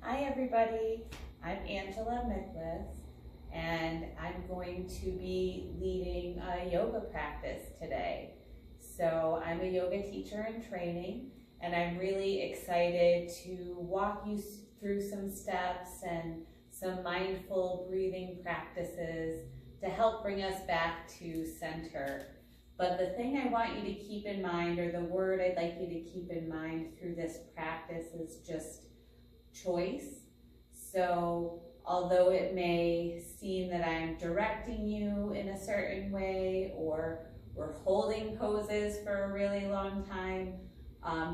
Hi everybody, I'm Angela Miklas and I'm going to be leading a yoga practice today. So I'm a yoga teacher in training and I'm really excited to walk you through some steps and some mindful breathing practices to help bring us back to center. But the thing I want you to keep in mind, or the word I'd like you to keep in mind through this practice, is just choice. So although it may seem that I'm directing you in a certain way, or we're holding poses for a really long time,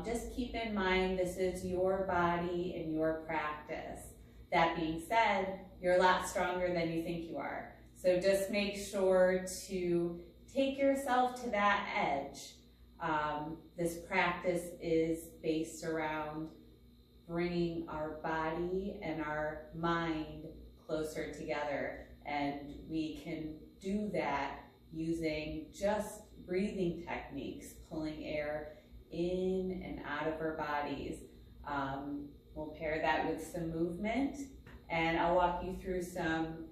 just keep in mind this is your body and your practice. That being said, you're a lot stronger than you think you are. So just make sure to take yourself to that edge. This practice is based around bringing our body and our mind closer together. And we can do that using just breathing techniques, pulling air in and out of our bodies. We'll pair that with some movement, and I'll walk you through some,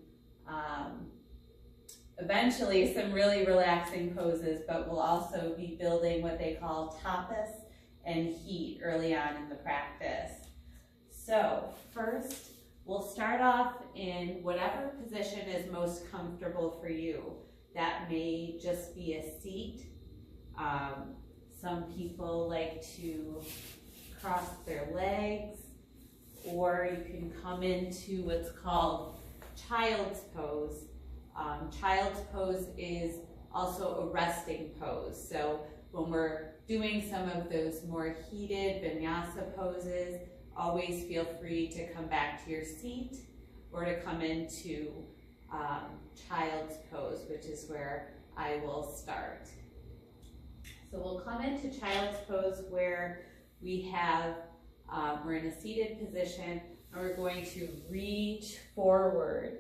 eventually some really relaxing poses, but we'll also be building what they call tapas and heat early on in the practice. So first, we'll start off in whatever position is most comfortable for you. That may just be a seat. Some people like to cross their legs, or you can come into what's called child's pose. Child's pose is also a resting pose. So when we're doing some of those more heated vinyasa poses, always feel free to come back to your seat or to come into child's pose, which is where I will start. So we'll come into child's pose where we have, we're in a seated position, and we're going to reach forward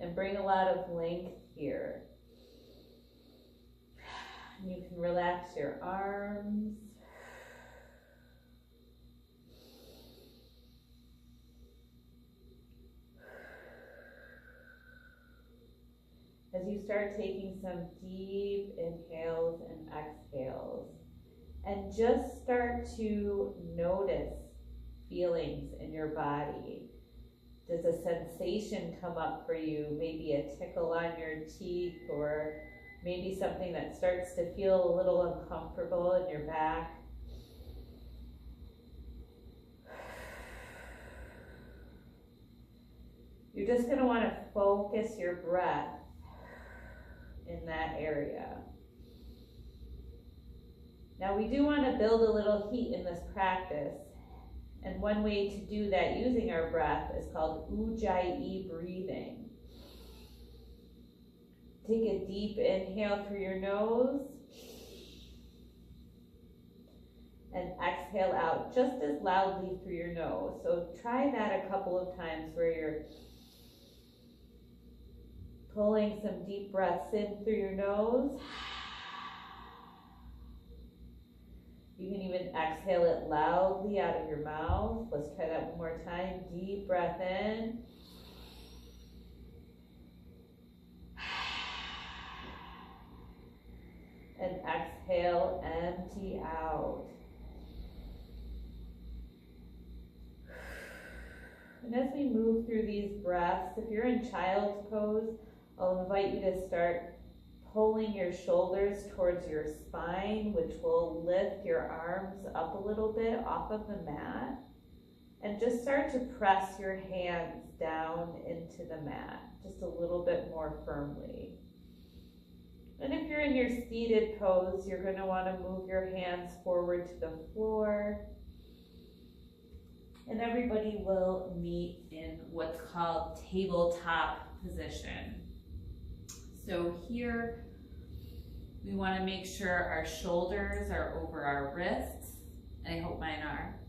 and bring a lot of length here. You can relax your arms. As you start taking some deep inhales and exhales, and just start to notice feelings in your body. Does a sensation come up for you? Maybe a tickle on your cheek, or maybe something that starts to feel a little uncomfortable in your back. You're just going to want to focus your breath in that area. Now we do want to build a little heat in this practice, and one way to do that using our breath is called Ujjayi breathing. Take a deep inhale through your nose and exhale out just as loudly through your nose. So try that a couple of times where you're pulling some deep breaths in through your nose. You can even exhale it loudly out of your mouth. Let's try that one more time. Deep breath in. And exhale, empty out. And as we move through these breaths, if you're in child's pose, I'll invite you to start pulling your shoulders towards your spine, which will lift your arms up a little bit off of the mat. And just start to press your hands down into the mat, just a little bit more firmly. And if you're in your seated pose, you're going to want to move your hands forward to the floor. And everybody will meet in what's called tabletop position. So here, we want to make sure our shoulders are over our wrists, and I hope mine are,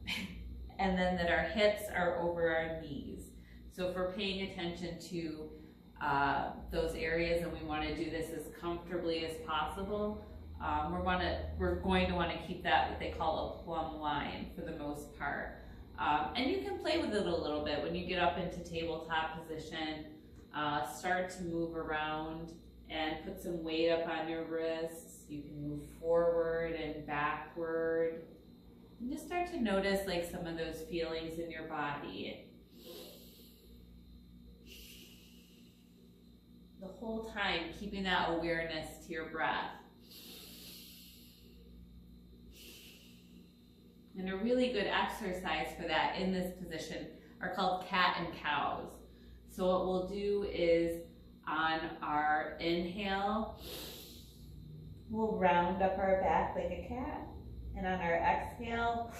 and then that our hips are over our knees. So if we're paying attention to those areas and we want to do this as comfortably as possible, we're going to want to keep that what they call a plumb line for the most part. And you can play with it a little bit when you get up into tabletop position. Start to move around and put some weight up on your wrists. You can move forward and backward. And just start to notice like some of those feelings in your body. The whole time, keeping that awareness to your breath. And a really good exercise for that in this position are called cat and cows. So what we'll do is on our inhale, we'll round up our back like a cat. And on our exhale,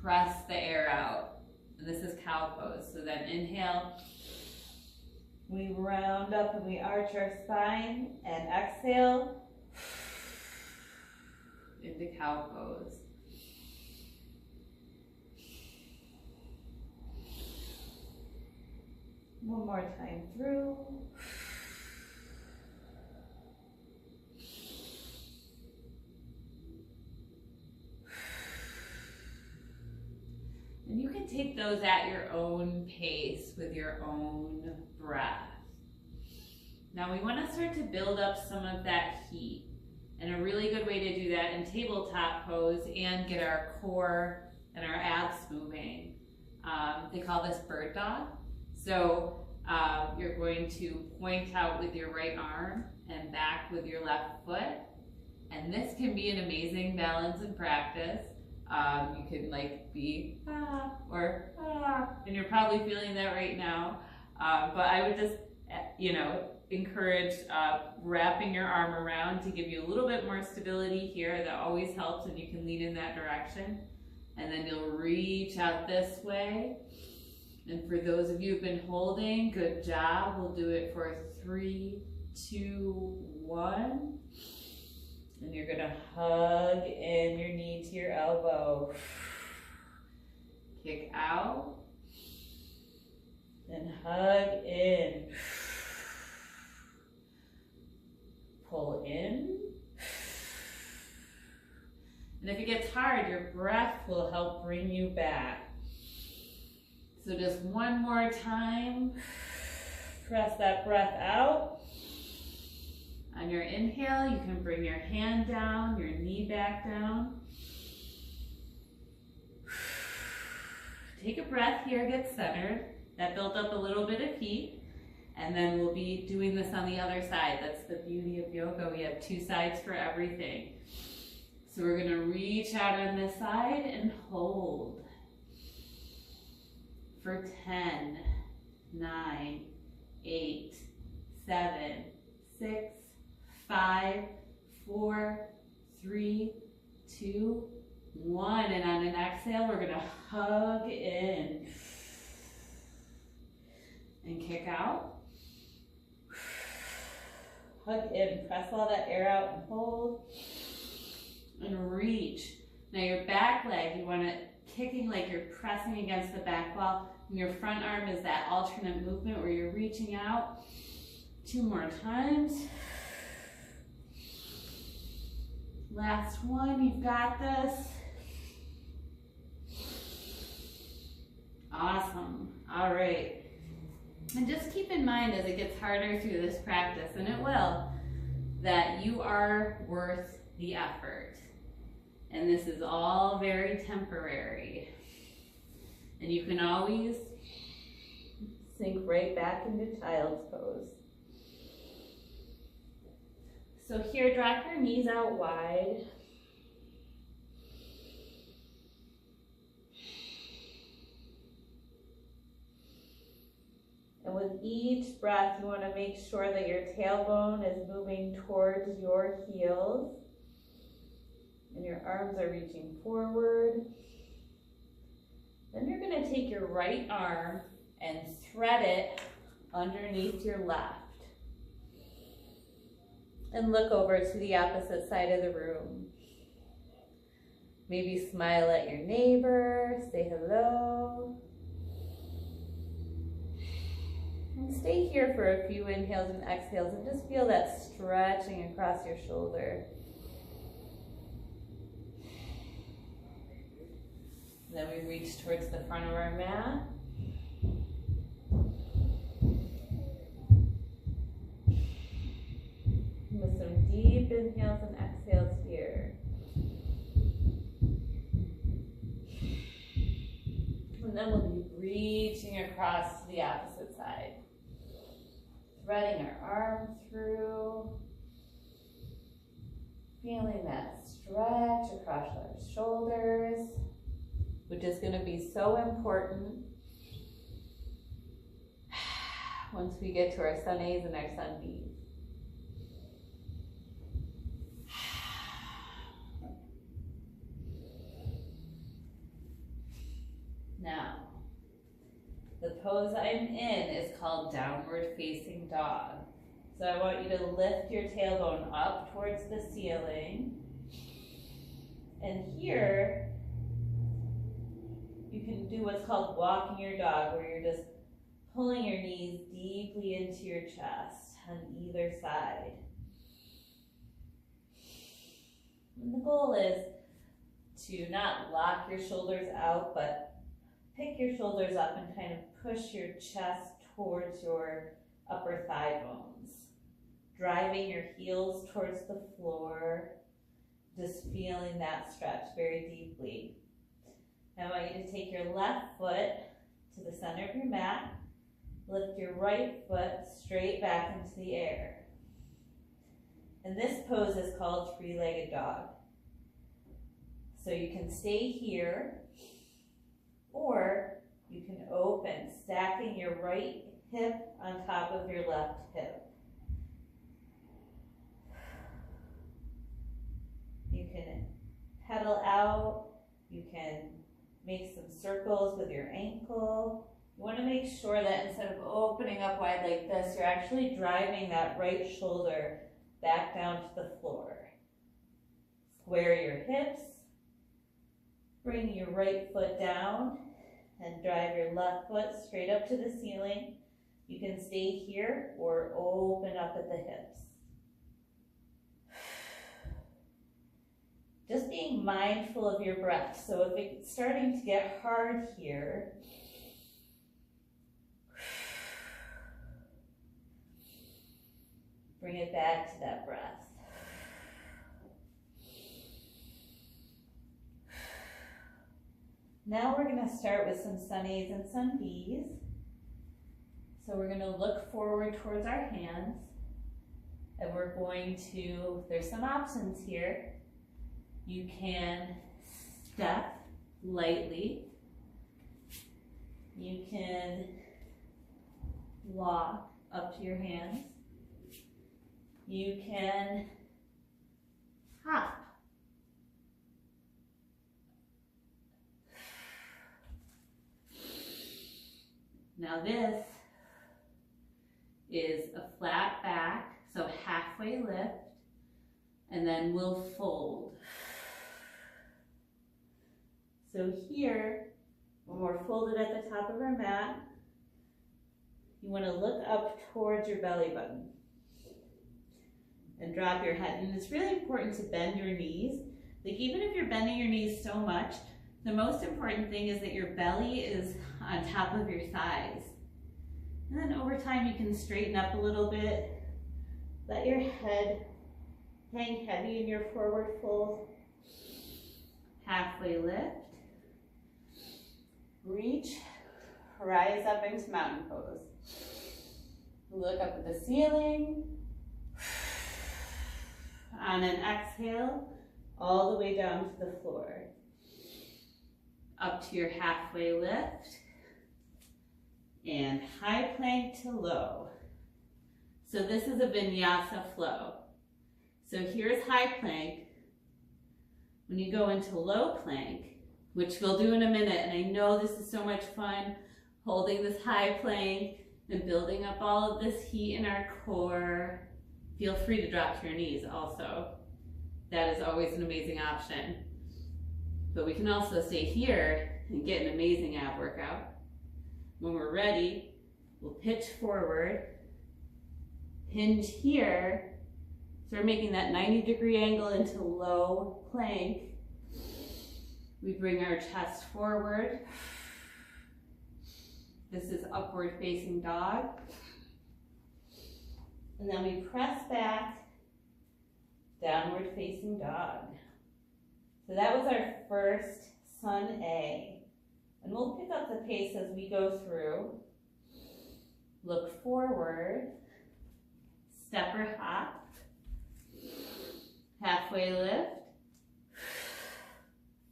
press the air out. And this is cow pose. So then inhale, we round up and we arch our spine, and exhale into cow pose. One more time through. And you can take those at your own pace with your own breath. Now we want to start to build up some of that heat. And a really good way to do that in tabletop pose and get our core and our abs moving. They call this bird dog. So you're going to point out with your right arm and back with your left foot. And this can be an amazing balance and practice. You can like be or and you're probably feeling that right now. But I would just, encourage wrapping your arm around to give you a little bit more stability here. That always helps, and you can lean in that direction. And then you'll reach out this way. And for those of you who've been holding, good job. We'll do it for 3, 2, 1. And you're gonna hug in your knee to your elbow. Kick out. And hug in. Pull in. And if it gets hard, your breath will help bring you back. So just one more time. Press that breath out. On your inhale, you can bring your hand down, your knee back down. Take a breath here, get centered. That built up a little bit of heat. And then we'll be doing this on the other side. That's the beauty of yoga. We have 2 sides for everything. So we're gonna reach out on this side and hold. For 10, 9, 8, 7, 6, 5, 4, 3, 2, 1. And on an exhale, we're gonna hug in. And kick out. Hug in, press all that air out and hold. And reach. Now your back leg, you want it kicking like you're pressing against the back wall. And your front arm is that alternate movement where you're reaching out. 2 more times. Last one, you've got this. Awesome. All right. And just keep in mind as it gets harder through this practice, and it will, that you are worth the effort. And this is all very temporary. And you can always sink right back into child's pose. So here, drop your knees out wide. And with each breath, you want to make sure that your tailbone is moving towards your heels. And your arms are reaching forward. Then you're going to take your right arm and thread it underneath your left. And look over to the opposite side of the room. Maybe smile at your neighbor, say hello. And stay here for a few inhales and exhales and just feel that stretching across your shoulder. And then we reach towards the front of our mat. With some deep inhales and exhales here. And then we'll be reaching across to the opposite side. Threading our arm through. Feeling that stretch across our shoulders, which is going to be so important once we get to our sun A's and our sun B's. Now, the pose I'm in is called downward facing dog. So I want you to lift your tailbone up towards the ceiling. And here, you can do what's called walking your dog, where you're just pulling your knees deeply into your chest on either side. And the goal is to not lock your shoulders out, but pick your shoulders up and kind of push your chest towards your upper thigh bones. Driving your heels towards the floor, just feeling that stretch very deeply. I want you to take your left foot to the center of your mat, lift your right foot straight back into the air. And this pose is called three-legged dog. So you can stay here, or you can open, stacking your right hip on top of your left hip. You can pedal out, you can make some circles with your ankle. You want to make sure that instead of opening up wide like this, you're actually driving that right shoulder back down to the floor. Square your hips, bring your right foot down, and drive your left foot straight up to the ceiling. You can stay here or open up at the hips. Just being mindful of your breath. So if it's starting to get hard here, bring it back to that breath. Now we're going to start with some sun A's and sun B's. So we're going to look forward towards our hands, and we're going to, there's some options here. You can step lightly. You can walk up to your hands. You can hop. Now this is a flat back, so halfway lift, and then we'll fold. So here, when we're folded at the top of our mat, you want to look up towards your belly button and drop your head. And it's really important to bend your knees. Like, even if you're bending your knees so much, the most important thing is that your belly is on top of your thighs. And then over time you can straighten up a little bit. Let your head hang heavy in your forward fold. Halfway lift. Reach, rise up into mountain pose. Look up at the ceiling. On an exhale, all the way down to the floor. Up to your halfway lift. And high plank to low. So this is a vinyasa flow. So here's high plank. When you go into low plank, which we'll do in a minute, and I know this is so much fun, holding this high plank and building up all of this heat in our core. Feel free to drop to your knees also. That is always an amazing option. But we can also stay here and get an amazing ab workout. When we're ready, we'll pitch forward, hinge here. So we're making that 90-degree angle into low plank. We bring our chest forward. This is upward facing dog. And then we press back, downward facing dog. So that was our first Sun A. And we'll pick up the pace as we go through. Look forward, step or hop, halfway lift,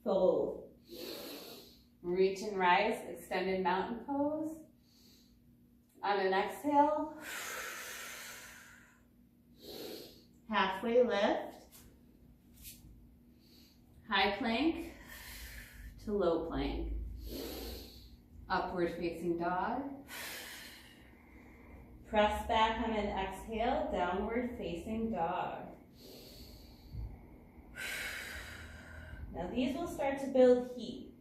fold, reach and rise, extended mountain pose. On an exhale, halfway lift, high plank to low plank, upward facing dog. Press back on an exhale, downward facing dog. Now these will start to build heat.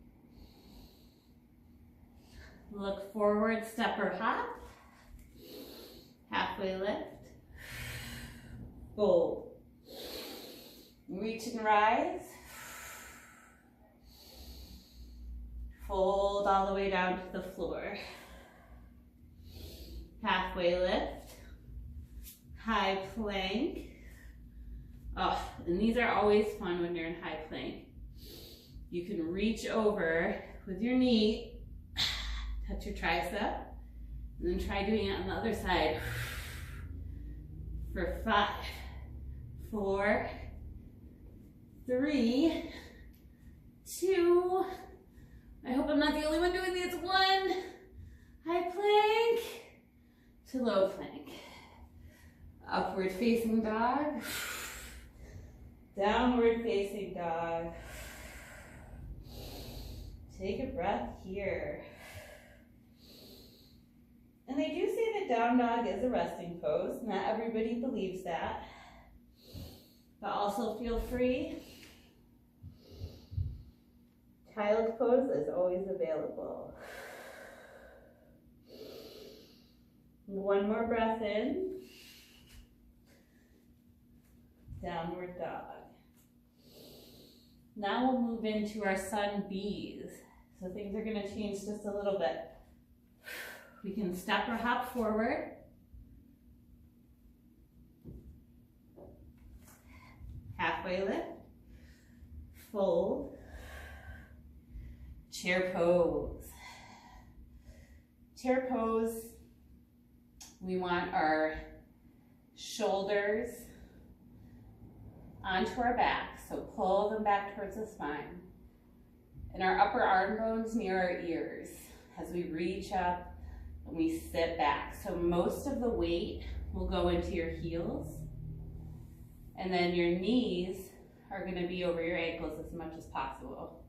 Look forward, step or hop. Halfway lift. Fold. Reach and rise. Fold all the way down to the floor. Halfway lift. High plank. Oh, and these are always fun when you're in high plank. You can reach over with your knee, touch your tricep, and then try doing it on the other side for 5, 4, 3, 2, I hope I'm not the only one doing these. 1, high plank to low plank. Upward facing dog, downward facing dog. Take a breath here. And they do say that down dog is a resting pose. Not everybody believes that. But also feel free. Child pose is always available. One more breath in. Downward dog. Now we'll move into our Sun Bs. So things are going to change just a little bit. We can step or hop forward. Halfway lift. Fold. Chair pose. Chair pose, we want our shoulders onto our back, so pull them back towards the spine. And our upper arm bones near our ears as we reach up and we sit back. So most of the weight will go into your heels, and then your knees are going to be over your ankles as much as possible.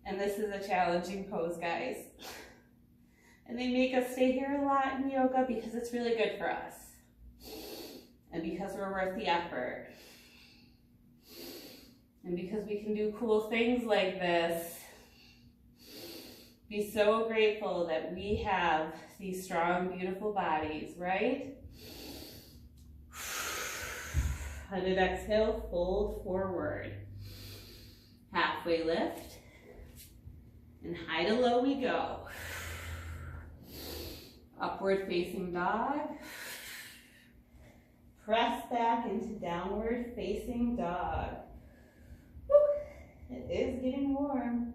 And this is a challenging pose, guys. And they make us stay here a lot in yoga because it's really good for us. And because we're worth the effort. And because we can do cool things like this. Be so grateful that we have these strong, beautiful bodies, right? On an exhale, fold forward. Halfway lift. And high to low we go. Upward facing dog. Press back into downward facing dog. Woo. It is getting warm.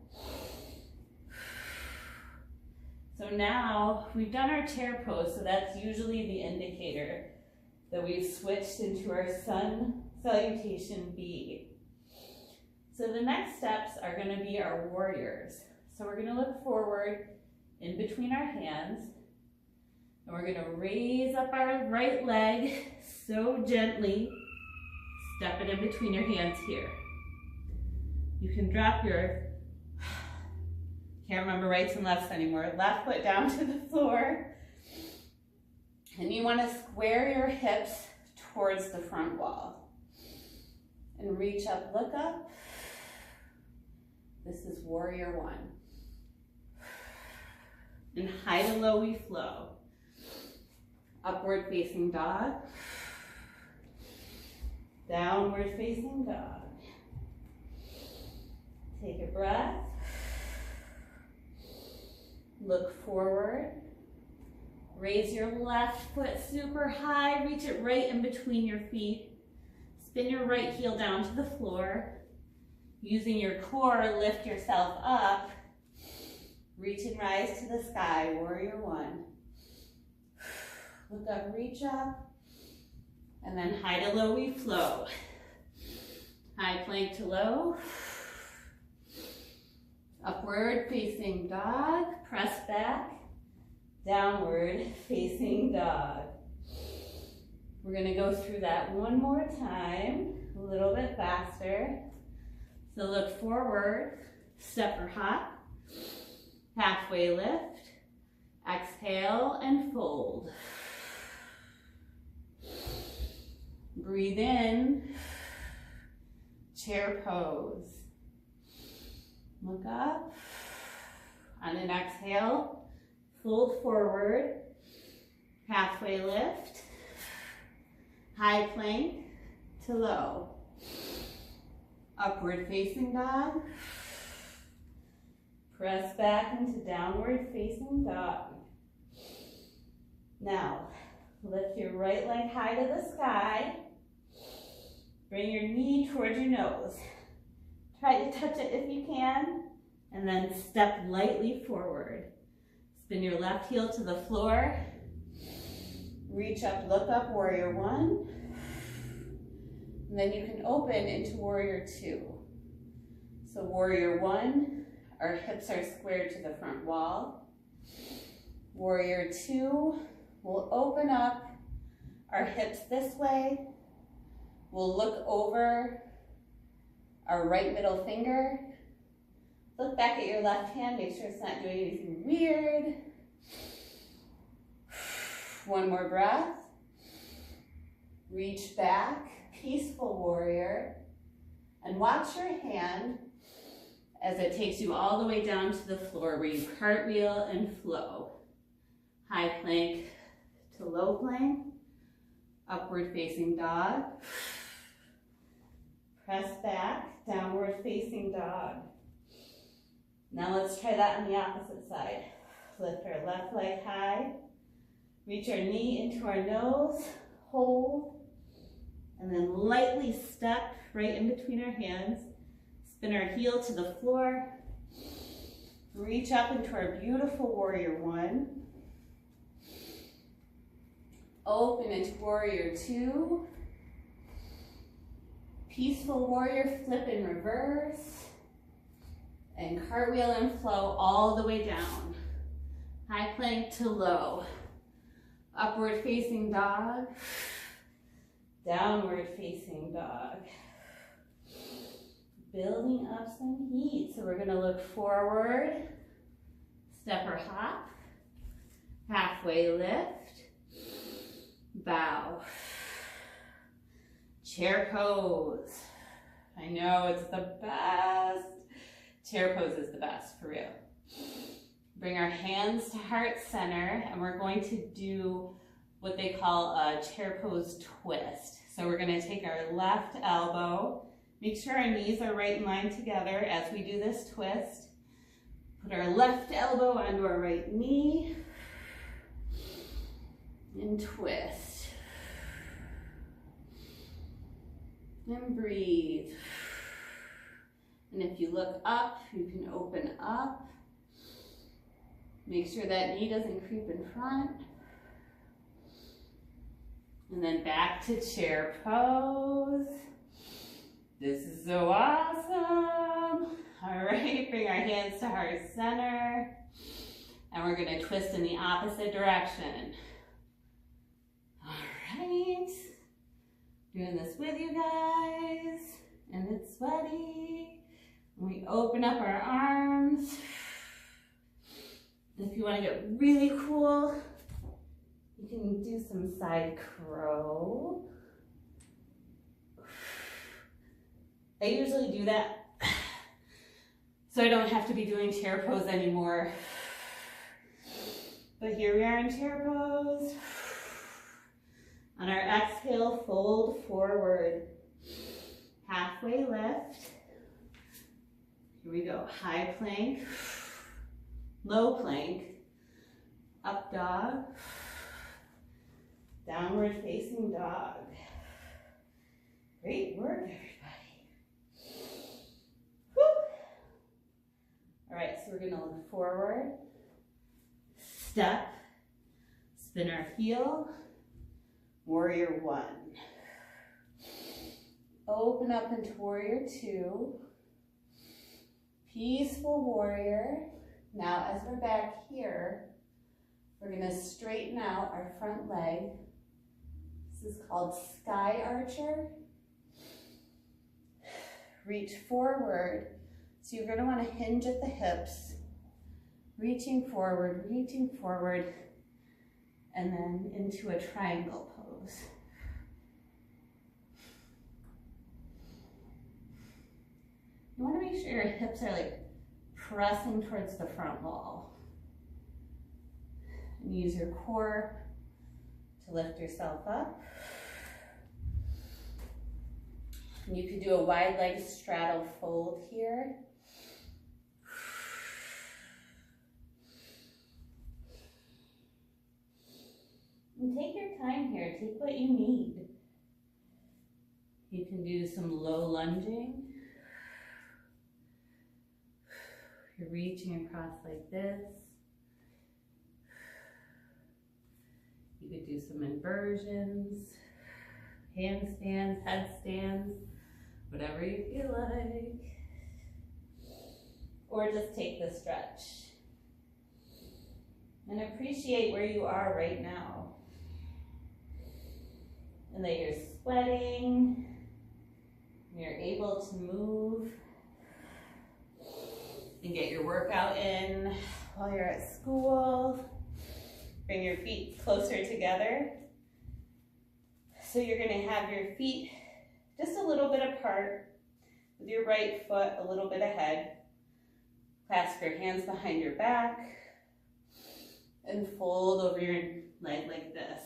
So now we've done our chair pose, so that's usually the indicator that we've switched into our Sun Salutation B. So the next steps are going to be our warriors. So we're going to look forward in between our hands, and we're going to raise up our right leg so gently, step it in between your hands here. You can drop your, can't remember rights and lefts anymore, left foot down to the floor, and you want to square your hips towards the front wall. And reach up, look up. This is warrior 1. And high to low we flow. Upward facing dog. Downward facing dog. breath. Look forward. Raise your left foot super high. Reach it right in between your feet. Spin your right heel down to the floor. Using your core, lift yourself up. Reach and rise to the sky, warrior one. Look up, reach up. And then high to low, we flow. High plank to low. Upward facing dog, press back. Downward facing dog. We're gonna go through that one more time, a little bit faster. So look forward, step or hop, halfway lift, exhale and fold. Breathe in, chair pose. Look up, on an exhale, fold forward, halfway lift, high plank to low. Upward facing dog. Press back into downward facing dog. Now, lift your right leg high to the sky. Bring your knee towards your nose. Try to touch it if you can, and then step lightly forward. Spin your left heel to the floor. Reach up, look up, warrior one. And then you can open into warrior two. So warrior one, our hips are squared to the front wall. Warrior two, we'll open up our hips this way. We'll look over our right middle finger. Look back at your left hand, make sure it's not doing anything weird. One more breath. Reach back, peaceful warrior, and watch your hand as it takes you all the way down to the floor where you cartwheel and flow. High plank to low plank, upward facing dog. Press back, downward facing dog. Now let's try that on the opposite side. Lift our left leg high, reach our knee into our nose, hold, and then lightly step right in between our hands. Spin our heel to the floor. Reach up into our beautiful warrior one. Open into warrior two. Peaceful warrior, flip in reverse. And cartwheel and flow all the way down. High plank to low. Upward facing dog. Downward facing dog. Building up some heat. So we're gonna look forward, step or hop, halfway lift, bow. Chair pose. I know it's the best. Chair pose is the best, for real. Bring our hands to heart center, and we're going to do what they call a chair pose twist. So we're gonna take our left elbow, make sure our knees are right in line together as we do this twist. Put our left elbow onto our right knee, and twist. And breathe. And if you look up, you can open up. Make sure that knee doesn't creep in front. And then back to chair pose. This is so awesome. All right, bring our hands to heart center. And we're gonna twist in the opposite direction. All right. Doing this with you guys. And it's sweaty. We open up our arms. If you want to get really cool, you can do some side crow. I usually do that so I don't have to be doing chair pose anymore. But here we are in chair pose. On our exhale, fold forward. Halfway lift. Here we go. High plank, low plank, up dog, downward facing dog. Great work, everybody. Whew. All right, so we're gonna look forward, step, spin our heel, warrior one. Open up into warrior two, peaceful warrior. Now as we're back here, we're gonna straighten out our front leg. This is called sky archer. Reach forward. So you're gonna wanna hinge at the hips, reaching forward, and then into a triangle pose. You wanna make sure your hips are like pressing towards the front wall. And use your core to lift yourself up. And you could do a wide leg straddle fold here. And take your time here, take what you need. You can do some low lunging. You're reaching across like this. You could do some inversions, handstands, headstands, whatever you feel like. Or just take the stretch. And appreciate where you are right now. And that you're sweating, and you're able to move and get your workout in while you're at school. Bring your feet closer together. So you're gonna have your feet just a little bit apart, with your right foot a little bit ahead. Clasp your hands behind your back and fold over your leg like this.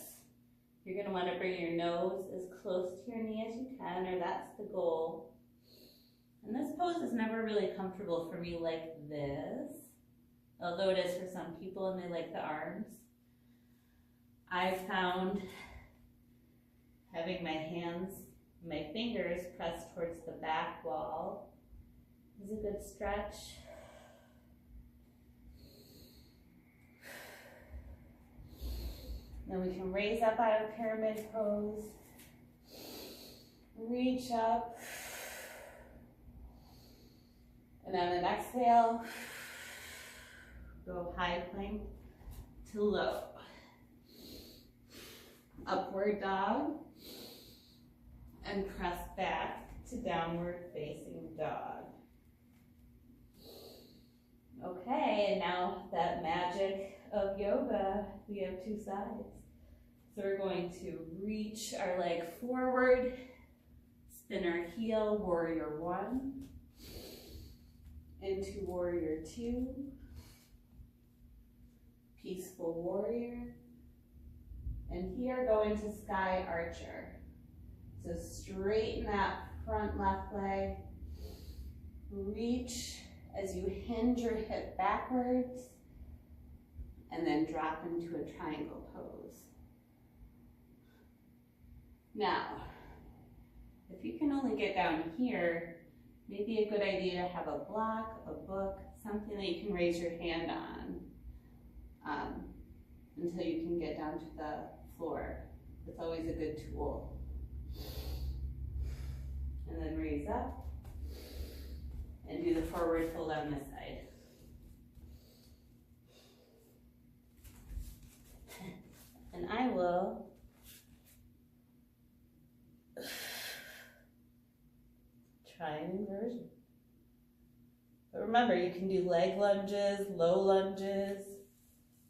You're gonna wanna bring your nose as close to your knee as you can, or that's the goal. And this pose is never really comfortable for me like this, although it is for some people and they like the arms. I found having my hands, my fingers pressed towards the back wall is a good stretch. Then we can raise up out of pyramid pose, reach up, and on an exhale, go high plank to low. Upward dog, and press back to downward facing dog. Okay, and now that magic of yoga, we have two sides. So we're going to reach our leg forward, spin our heel, warrior one, into warrior two, peaceful warrior, and here go into sky archer. So straighten that front left leg, reach as you hinge your hip backwards, and then drop into a triangle pose. Now, if you can only get down here, maybe a good idea to have a block, a book, something that you can raise your hand on until you can get down to the floor. It's always a good tool. And then raise up and do the forward fold on this side. And I will try an inversion. But remember, you can do leg lunges, low lunges,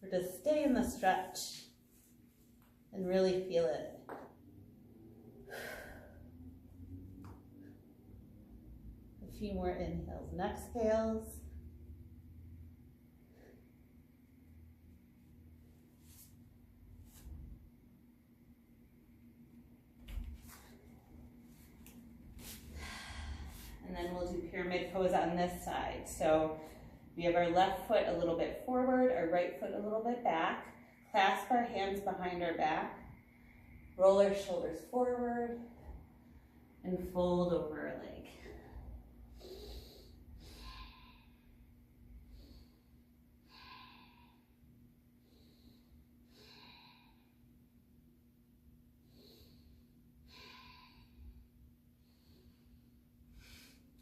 or just stay in the stretch and really feel it. A few more inhales and exhales. And then we'll do pyramid pose on this side. So we have our left foot a little bit forward, our right foot a little bit back. Clasp our hands behind our back. Roll our shoulders forward and fold over our leg.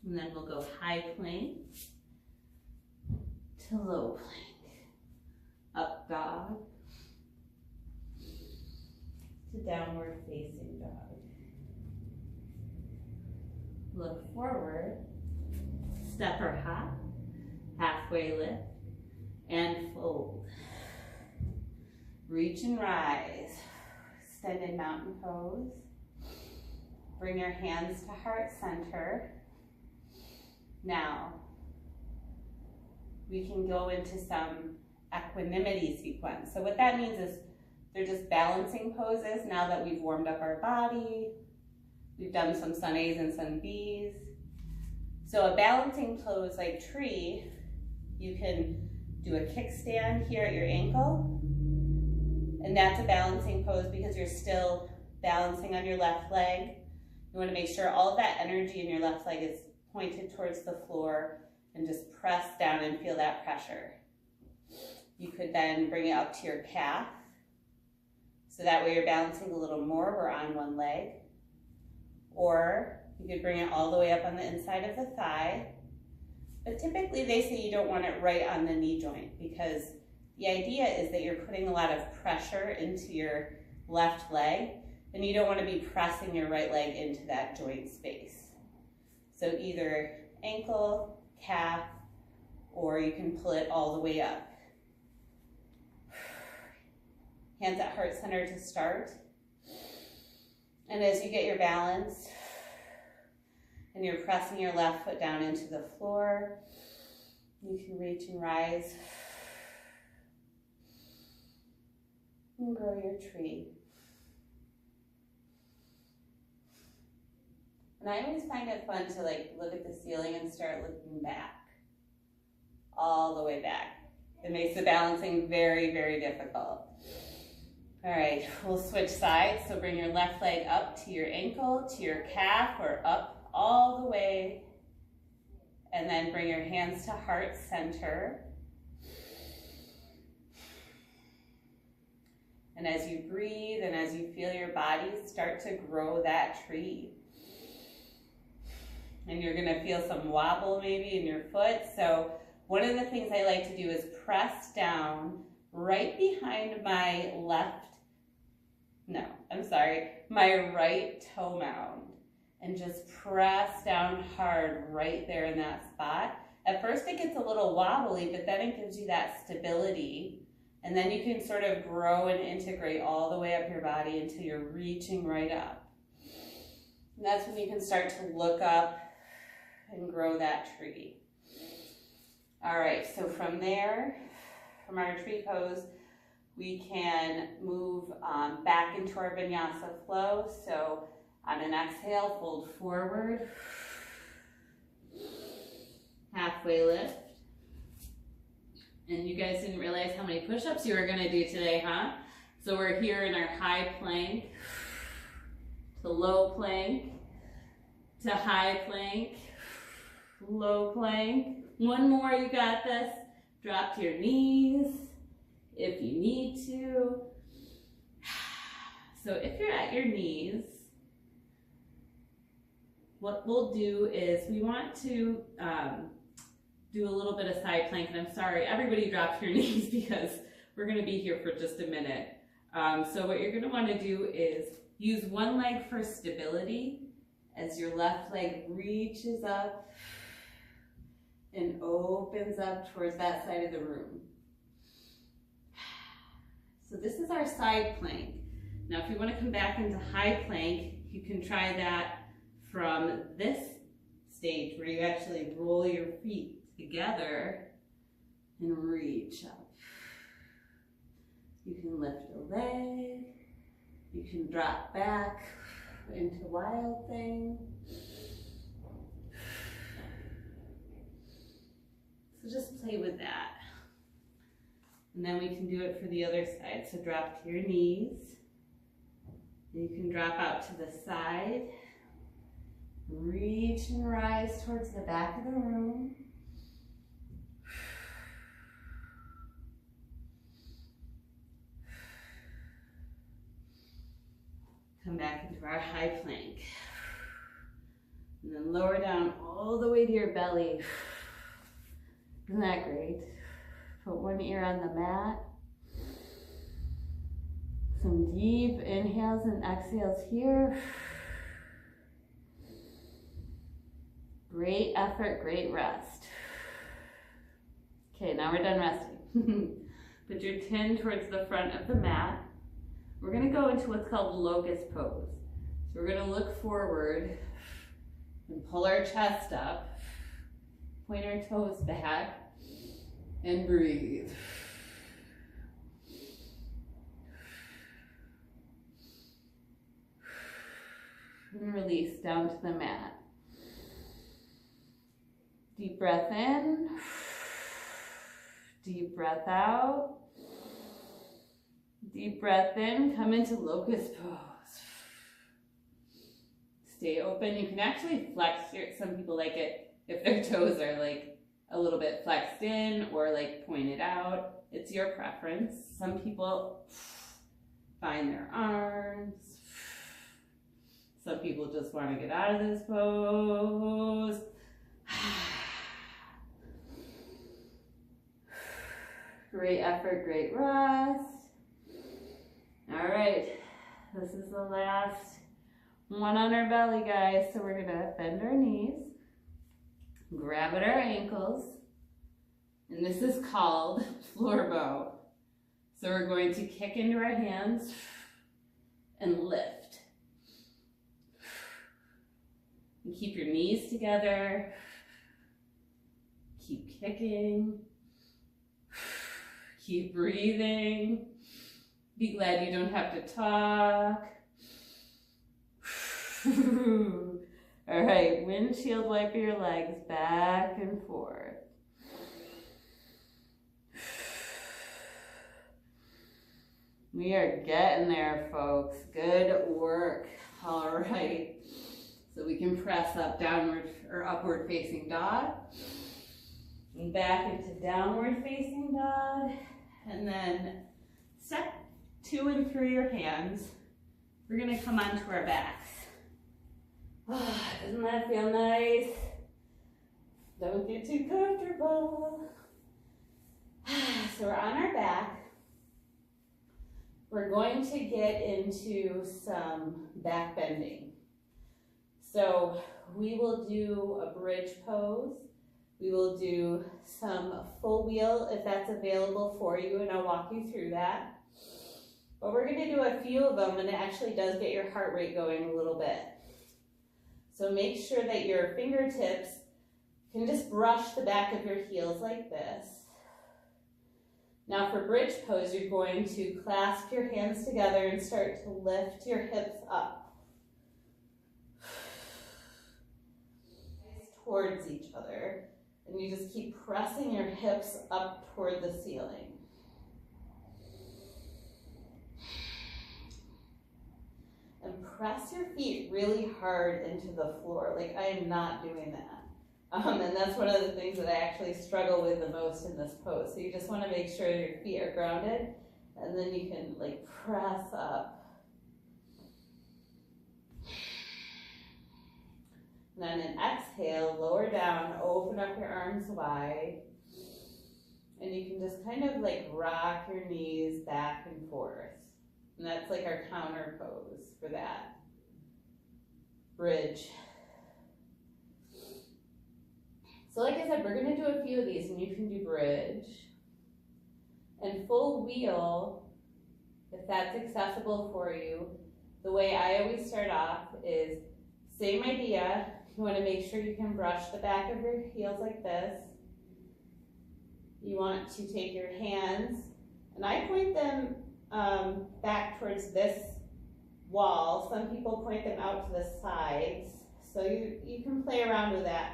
And then we'll go high plank to low plank. Up dog to downward facing dog. Look forward, step or hop, halfway lift, and fold. Reach and rise, extended mountain pose. Bring your hands to heart center. Now, we can go into some equanimity sequence. So what that means is they're just balancing poses now that we've warmed up our body. We've done some sun A's and sun B's. So a balancing pose like tree, you can do a kickstand here at your ankle. And that's a balancing pose because you're still balancing on your left leg. You want to make sure all of that energy in your left leg is pointed towards the floor and just press down and feel that pressure. You could then bring it up to your calf. So that way you're balancing a little more, we're on one leg. Or you could bring it all the way up on the inside of the thigh. But typically they say you don't want it right on the knee joint because the idea is that you're putting a lot of pressure into your left leg and you don't want to be pressing your right leg into that joint space. So either ankle, calf, or you can pull it all the way up. Hands at heart center to start. And as you get your balance and you're pressing your left foot down into the floor, you can reach and rise and grow your tree. And I always find it fun to look at the ceiling and start looking back, all the way back. It makes the balancing very, very difficult. All right, we'll switch sides. So bring your left leg up to your ankle, to your calf, or up all the way. And then bring your hands to heart center. And as you breathe and as you feel your body start to grow that tree, and you're gonna feel some wobble maybe in your foot. So one of the things I like to do is press down right behind my my right toe mound and just press down hard right there in that spot. At first it gets a little wobbly, but then it gives you that stability. And then you can sort of grow and integrate all the way up your body until you're reaching right up. And that's when you can start to look up and grow that tree. All right, so from there, from our tree pose, we can move back into our vinyasa flow. So on an exhale, fold forward, halfway lift. And you guys didn't realize how many push-ups you were gonna do today, huh? So we're here in our high plank to low plank to high plank, low plank. One more, you got this. Drop to your knees if you need to. So if you're at your knees, what we'll do is we want to do a little bit of side plank. And I'm sorry, everybody drop to your knees because we're gonna be here for just a minute. So what you're gonna wanna do is use one leg for stability as your left leg reaches up and opens up towards that side of the room. So this is our side plank. Now if you want to come back into high plank, you can try that from this stage where you actually roll your feet together and reach up. You can lift a leg, you can drop back into wild thing. So just play with that. And then we can do it for the other side. So drop to your knees. And you can drop out to the side. Reach and rise towards the back of the room. Come back into our high plank. And then lower down all the way to your belly. Isn't that great? Put one ear on the mat. Some deep inhales and exhales here. Great effort, great rest. Okay, now we're done resting. Put your chin towards the front of the mat. We're gonna go into what's called locust pose. So we're gonna look forward and pull our chest up, point our toes back, and breathe. And release down to the mat. Deep breath in, deep breath out. Deep breath in, come into locust pose. Stay open. You can actually flex some people like it if their toes are like a little bit flexed in or like pointed out. It's your preference. Some people find their arms. Some people just want to get out of this pose. Great effort, great rest. All right, this is the last one on our belly, guys. So we're gonna bend our knees, grab at our ankles, and this is called floor bow. So we're going to kick into our hands and lift. And keep your knees together. Keep kicking. Keep breathing. Be glad you don't have to talk. All right, windshield wiper your legs back and forth. We are getting there, folks. Good work. All right. So we can press up, downward or upward facing dog. And back into downward facing dog. And then step 2 and through your hands. We're gonna come onto our backs. Oh, doesn't that feel nice? Don't get too comfortable. So we're on our back. We're going to get into some back bending. So we will do a bridge pose. We will do some full wheel if that's available for you, and I'll walk you through that. But we're going to do a few of them, and it actually does get your heart rate going a little bit. So make sure that your fingertips can just brush the back of your heels like this. Now for bridge pose, you're going to clasp your hands together and start to lift your hips up towards each other. And you just keep pressing your hips up toward the ceiling. And press your feet really hard into the floor. Like, I am not doing that. And that's one of the things that I actually struggle with the most in this pose. So you just want to make sure your feet are grounded, and then you can like press up. And then an exhale, lower down, open up your arms wide. And you can just kind of like rock your knees back and forth. And that's like our counter pose for that. Bridge. So like I said, we're gonna do a few of these, and you can do bridge. And full wheel, if that's accessible for you, the way I always start off is same idea. You want to make sure you can brush the back of your heels like this. You want to take your hands, and I point them back towards this wall. Some people point them out to the sides. So you can play around with that.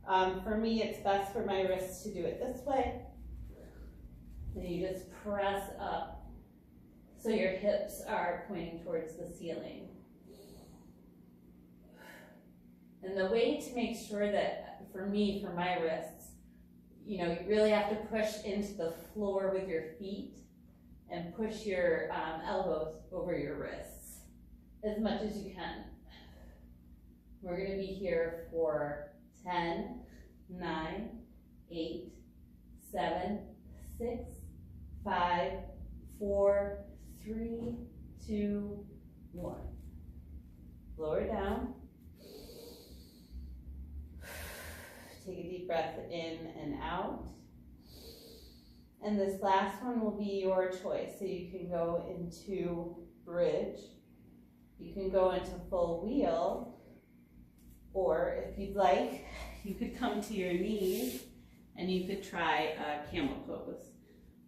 For me, it's best for my wrists to do it this way. And you just press up so your hips are pointing towards the ceiling. And the way to make sure that, for me, for my wrists, you know, you really have to push into the floor with your feet and push your elbows over your wrists as much as you can. We're going to be here for 10, 9, 8, 7, 6, 5, 4, 3, 2, 1. Lower down. Take a deep breath in and out. And this last one will be your choice. So you can go into bridge. You can go into full wheel. Or if you'd like, you could come to your knees and you could try a camel pose,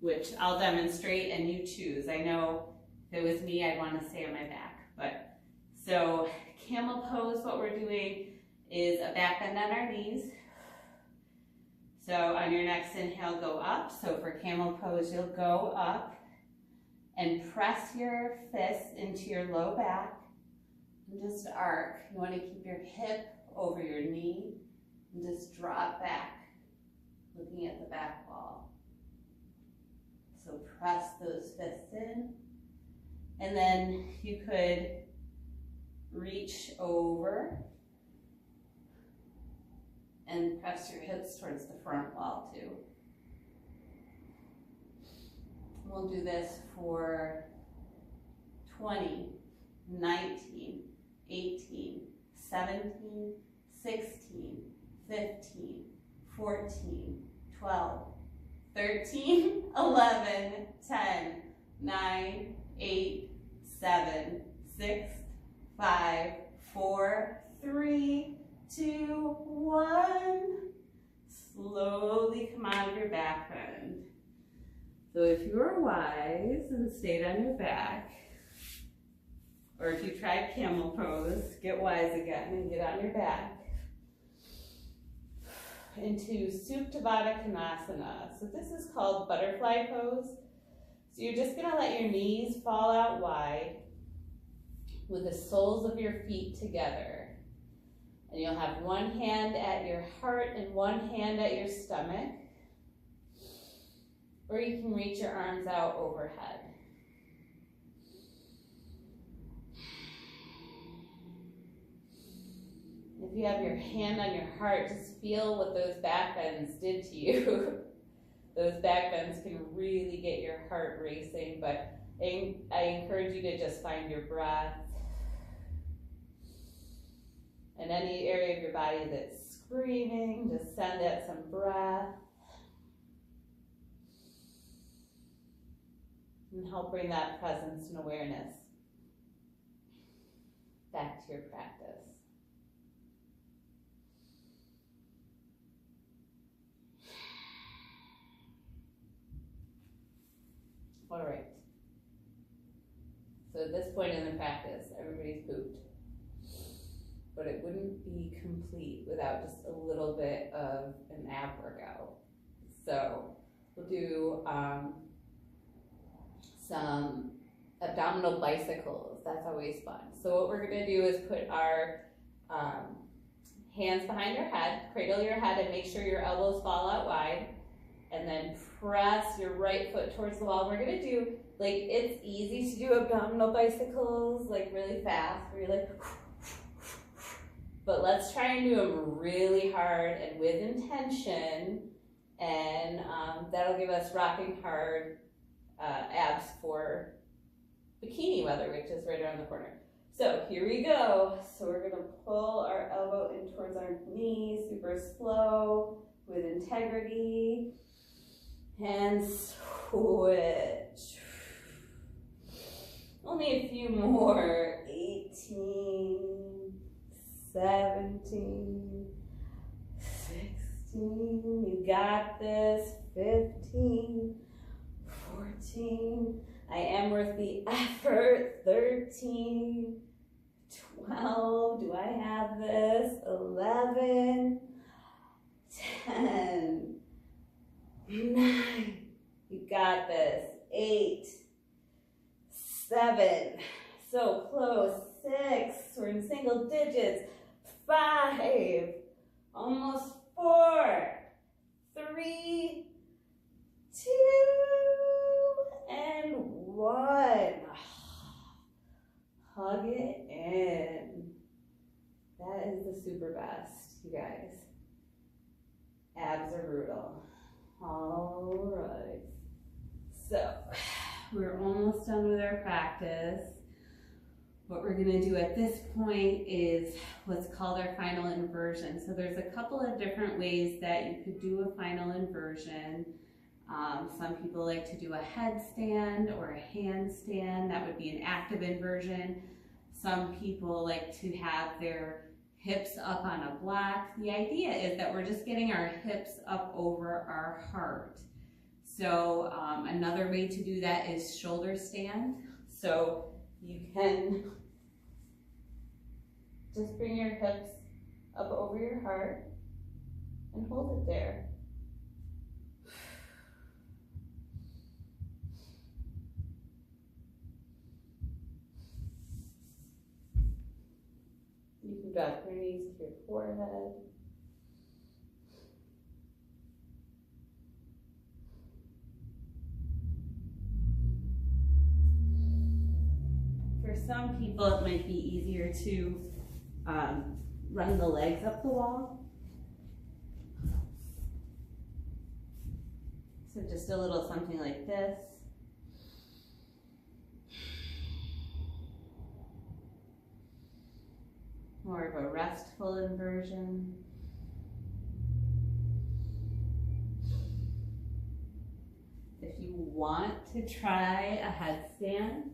which I'll demonstrate and you choose. I know if it was me, I'd want to stay on my back. But so camel pose, what we're doing is a back bend on our knees. So on your next inhale, go up. So for camel pose, you'll go up and press your fists into your low back and just arc. You want to keep your hip over your knee and just drop back, looking at the back wall. So press those fists in. And then you could reach over and press your hips towards the front wall too. We'll do this for 20, 19, 18, 17, 16, 15, 14, 12, 13, 11, 10, 9, 8, 7, 6, 5, 4, 3, 2, 1. Slowly come out of your back bend. So if you were wise and stayed on your back, or if you tried camel pose, get wise again and get on your back. Into Supta Baddha Konasana. So this is called butterfly pose. So you're just gonna let your knees fall out wide with the soles of your feet together. And you'll have one hand at your heart and one hand at your stomach. Or you can reach your arms out overhead. If you have your hand on your heart, just feel what those back bends did to you. Those back bends can really get your heart racing, but I encourage you to just find your breath. And any area of your body that's screaming, just send it some breath. And help bring that presence and awareness back to your practice. All right. So at this point in the practice, everybody's pooped. But it wouldn't be complete without just a little bit of an ab workout. So we'll do some abdominal bicycles. That's always fun. So what we're gonna do is put our hands behind your head, cradle your head and make sure your elbows fall out wide, and then press your right foot towards the wall. We're gonna do, like, it's easy to do abdominal bicycles, like really fast, where you're like, but let's try and do them really hard and with intention, and that'll give us rocking hard abs for bikini weather, which is right around the corner. So here we go. So we're gonna pull our elbow in towards our knee, super slow, with integrity, and switch. Only a few more. 18, 17, 16, you got this. 15, 14, I am worth the effort. 13, 12, do I have this? 11, got this. 8, 7, so close. 6, we're in single digits. 5, almost 4, 3, 2, and 1. Hug it in. That is the super best, you guys. Abs are brutal. All right. So, we're almost done with our practice. What we're gonna do at this point is what's called our final inversion. So there's a couple of different ways that you could do a final inversion. Some people like to do a headstand or a handstand. That would be an active inversion. Some people like to have their hips up on a block. The idea is that we're just getting our hips up over our heart. So another way to do that is shoulder stand. So you can just bring your hips up over your heart and hold it there. You can drop your knees to your forehead. For some people, it might be easier to run the legs up the wall. So just a little something like this. More of a restful inversion. If you want to try a headstand,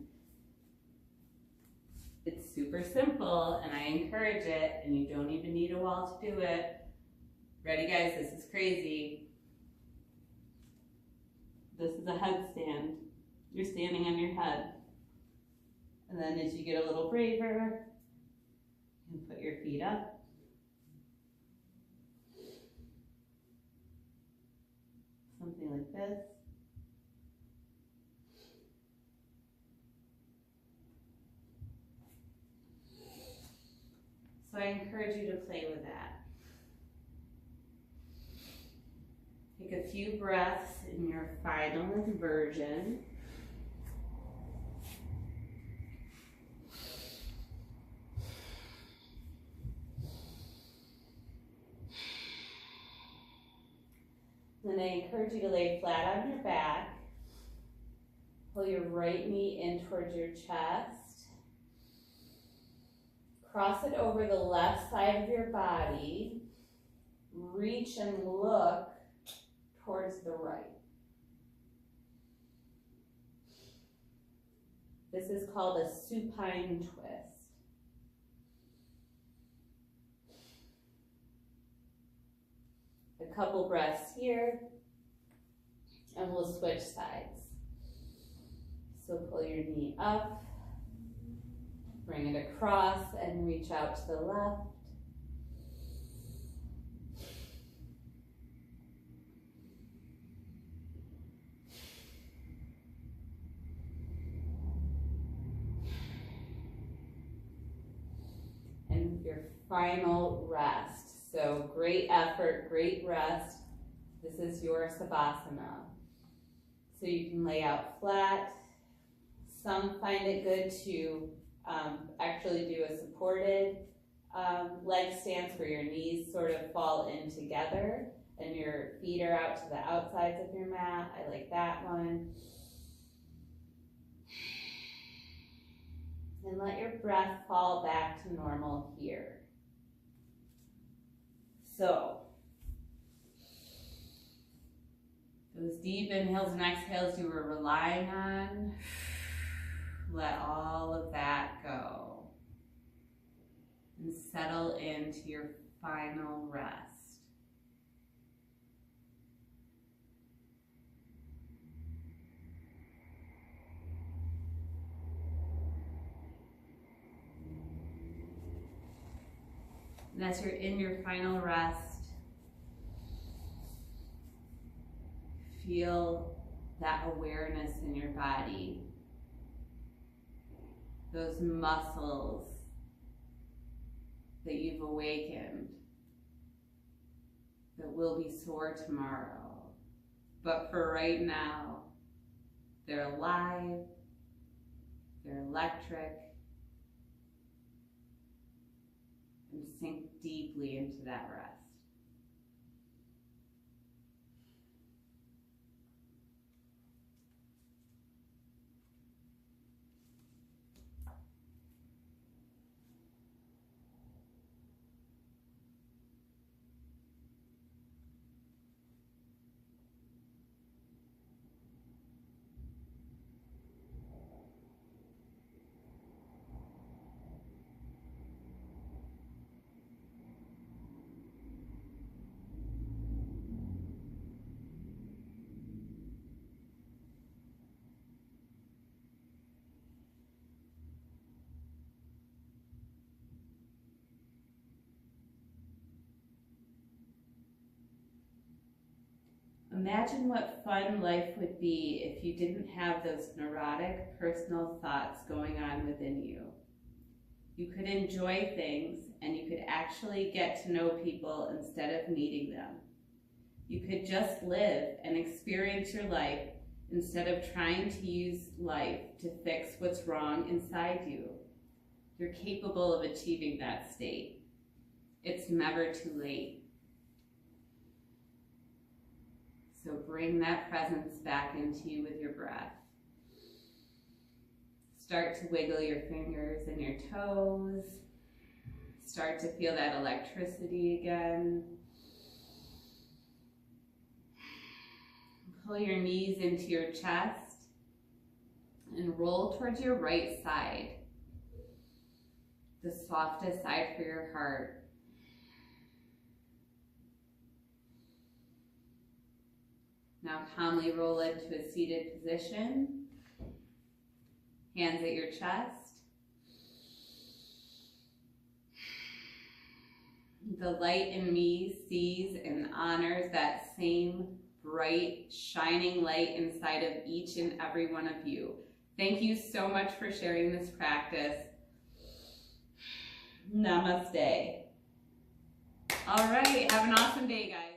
it's super simple and I encourage it, and you don't even need a wall to do it. Ready guys, this is crazy. This is a headstand. You're standing on your head. And then as you get a little braver, you can put your feet up. Something like this. So I encourage you to play with that. Take a few breaths in your final inversion. Then I encourage you to lay flat on your back. Pull your right knee in towards your chest. Cross it over the left side of your body. Reach and look towards the right. This is called a supine twist. A couple breaths here, and we'll switch sides. So pull your knee up. Bring it across and reach out to the left. And your final rest. So great effort, great rest. This is your Savasana. So you can lay out flat. Some find it good to actually do a supported leg stance where your knees sort of fall in together and your feet are out to the outsides of your mat. I like that one. And let your breath fall back to normal here. So, those deep inhales and exhales you were relying on, let all of that go and settle into your final rest. And as you're in your final rest, feel that awareness in your body, those muscles that you've awakened that will be sore tomorrow. But for right now, they're alive, they're electric, and sink deeply into that rest. Imagine what fun life would be if you didn't have those neurotic personal thoughts going on within you. You could enjoy things and you could actually get to know people instead of needing them. You could just live and experience your life instead of trying to use life to fix what's wrong inside you. You're capable of achieving that state. It's never too late. So bring that presence back into you with your breath. Start to wiggle your fingers and your toes. Start to feel that electricity again. Pull your knees into your chest and roll towards your right side, the softest side for your heart. Now calmly roll into a seated position, hands at your chest. The light in me sees and honors that same bright, shining light inside of each and every one of you. Thank you so much for sharing this practice. Namaste. All right, have an awesome day, guys.